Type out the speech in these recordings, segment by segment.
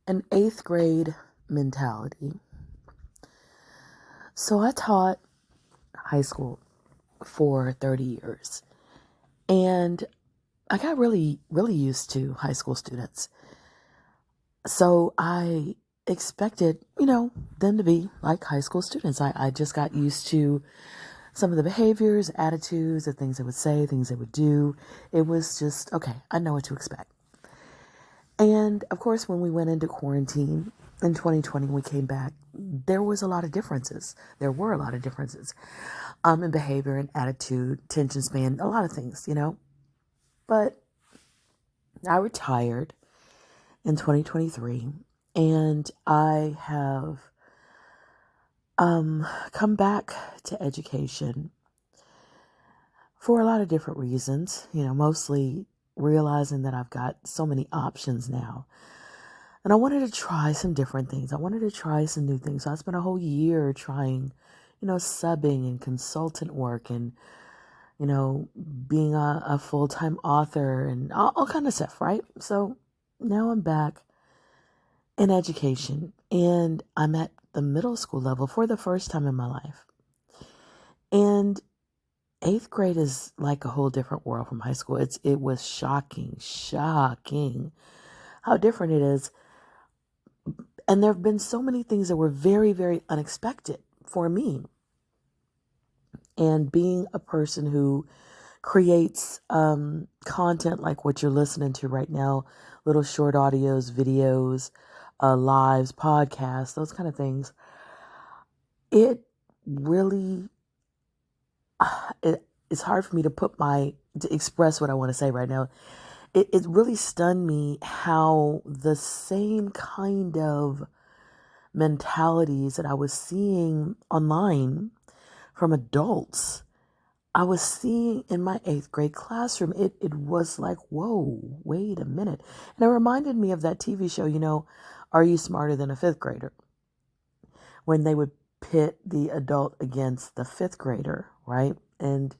an eighth grade mentality. So I taught high school for 30 years, and I got really, really used to high school students. So I expected, them to be like high school students. I just got used to some of the behaviors, attitudes, the things they would say, things they would do. It was just, okay, I know what to expect. And of course, when we went into quarantine in 2020, we came back, there was a lot of differences. There were a lot of differences in behavior and attitude, attention span, a lot of things. But I retired in 2023, and I have come back to education for a lot of different reasons, mostly realizing that I've got so many options now. And I wanted to try some different things. I wanted to try some new things. So I spent a whole year trying, subbing and consultant work and, being a full-time author and all kind of stuff, right? So now I'm back in education, and I'm at the middle school level for the first time in my life. And eighth grade is like a whole different world from high school. It was shocking how different it is. And there have been so many things that were very, very unexpected for me. And being a person who creates content like what you're listening to right now, little short audios, videos, lives, podcasts, those kind of things, it really, it's hard for me to express what I want to say right now. It really stunned me how the same kind of mentalities that I was seeing online from adults, I was seeing in my eighth grade classroom. It was like, whoa, wait a minute. And it reminded me of that TV show, Are You Smarter Than a Fifth Grader? When they would pit the adult against the fifth grader, right? And,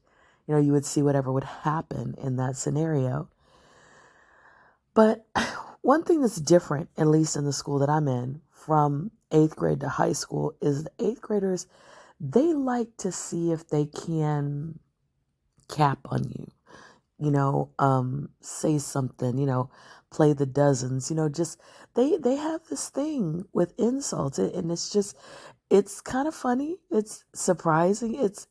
you would see whatever would happen in that scenario. But one thing that's different, at least in the school that I'm in, from eighth grade to high school, is the eighth graders, they like to see if they can cap on you, say something, play the dozens, just they have this thing with insults, and it's kind of funny. It's surprising. It's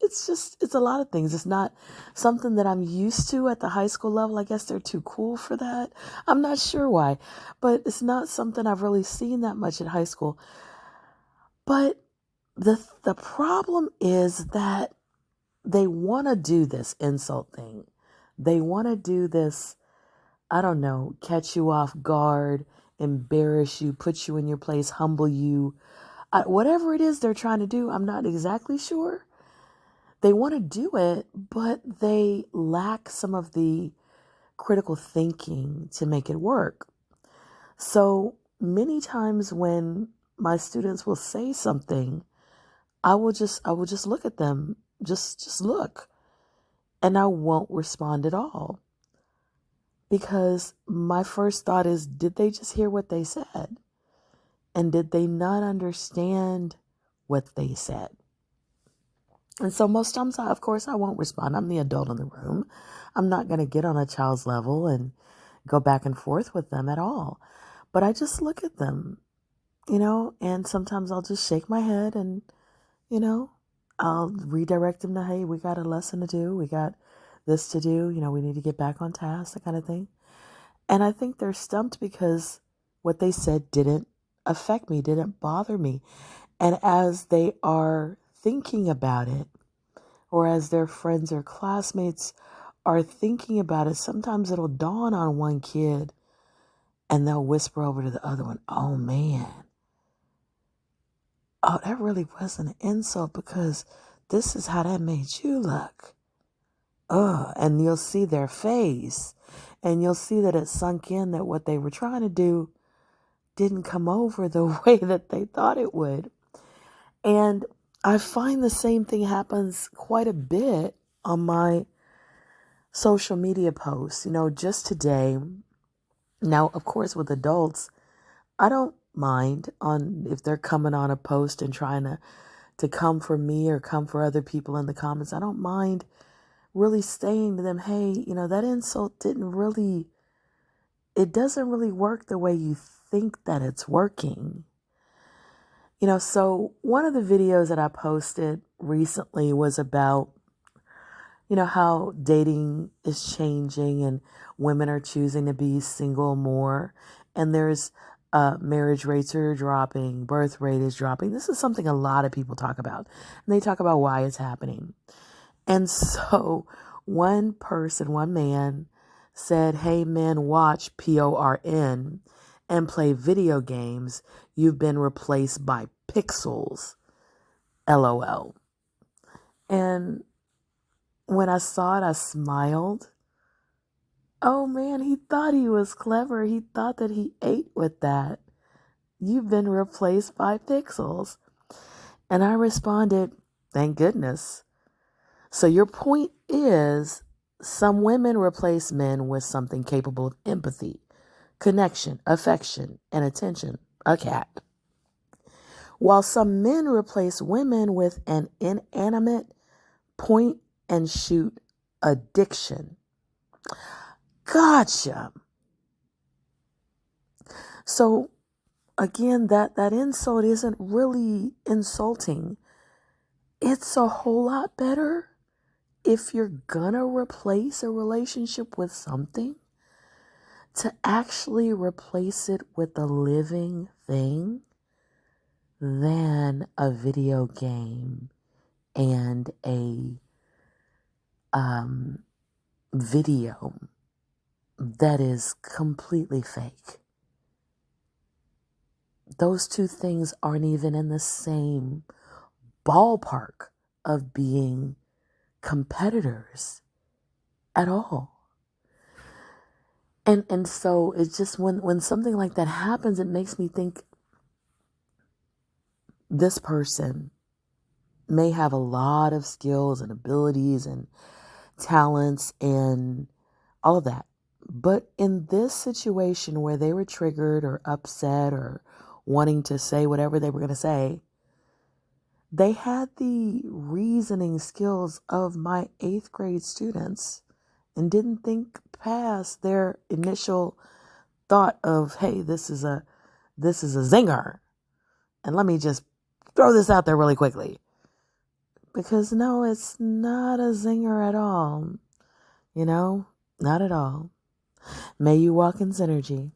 a lot of things. It's not something that I'm used to at the high school level. I guess they're too cool for that. I'm not sure why, but it's not something I've really seen that much in high school. But the problem is that they want to do this insult thing. They want to do this, I don't know, catch you off guard, embarrass you, put you in your place, humble you. Whatever it is they're trying to do, I'm not exactly sure. They want to do it, but they lack some of the critical thinking to make it work. So many times when my students will say something, I will just look at them, just look, and I won't respond at all. Because my first thought is, did they just hear what they said? And did they not understand what they said? And so most times, of course, I won't respond. I'm the adult in the room. I'm not going to get on a child's level and go back and forth with them at all. But I just look at them, and sometimes I'll just shake my head and, I'll redirect them to, hey, we got a lesson to do. We got this to do. We need to get back on task, that kind of thing. And I think they're stumped because what they said didn't affect me, didn't bother me. And as they are thinking about it, or as their friends or classmates are thinking about it, sometimes it'll dawn on one kid and they'll whisper over to the other one, oh man, oh, that really wasn't an insult because this is how that made you look. And you'll see their face and you'll see that it sunk in that what they were trying to do didn't come over the way that they thought it would. And I find the same thing happens quite a bit on my social media posts. Just today, now, of course, with adults, I don't mind on if they're coming on a post and trying to come for me or come for other people in the comments. I don't mind really saying to them, hey, that insult it doesn't really work the way you think that it's working. So one of the videos that I posted recently was about, how dating is changing and women are choosing to be single more. And there's marriage rates are dropping, birth rate is dropping. This is something a lot of people talk about. And they talk about why it's happening. And so one man said, hey, men, watch PORN and play video games. You've been replaced by pixels. LOL. And when I saw it, I smiled. Oh man, he thought he was clever. He thought that he ate with that. You've been replaced by pixels. And I responded, thank goodness. So your point is some women replace men with something capable of empathy, connection, affection, and attention, a cat. While some men replace women with an inanimate point and shoot addiction. Gotcha. So again, that insult isn't really insulting. It's a whole lot better if you're gonna replace a relationship with something to actually replace it with a living thing than a video game and a video that is completely fake. Those two things aren't even in the same ballpark of being competitors at all. And so it's just when something like that happens, it makes me think this person may have a lot of skills and abilities and talents and all of that. But in this situation where they were triggered or upset or wanting to say whatever they were going to say, they had the reasoning skills of my 8th grade students and didn't think past their initial thought of, hey, this is a zinger. And let me just throw this out there really quickly. Because no, it's not a zinger at all. Not at all. May you walk in synergy.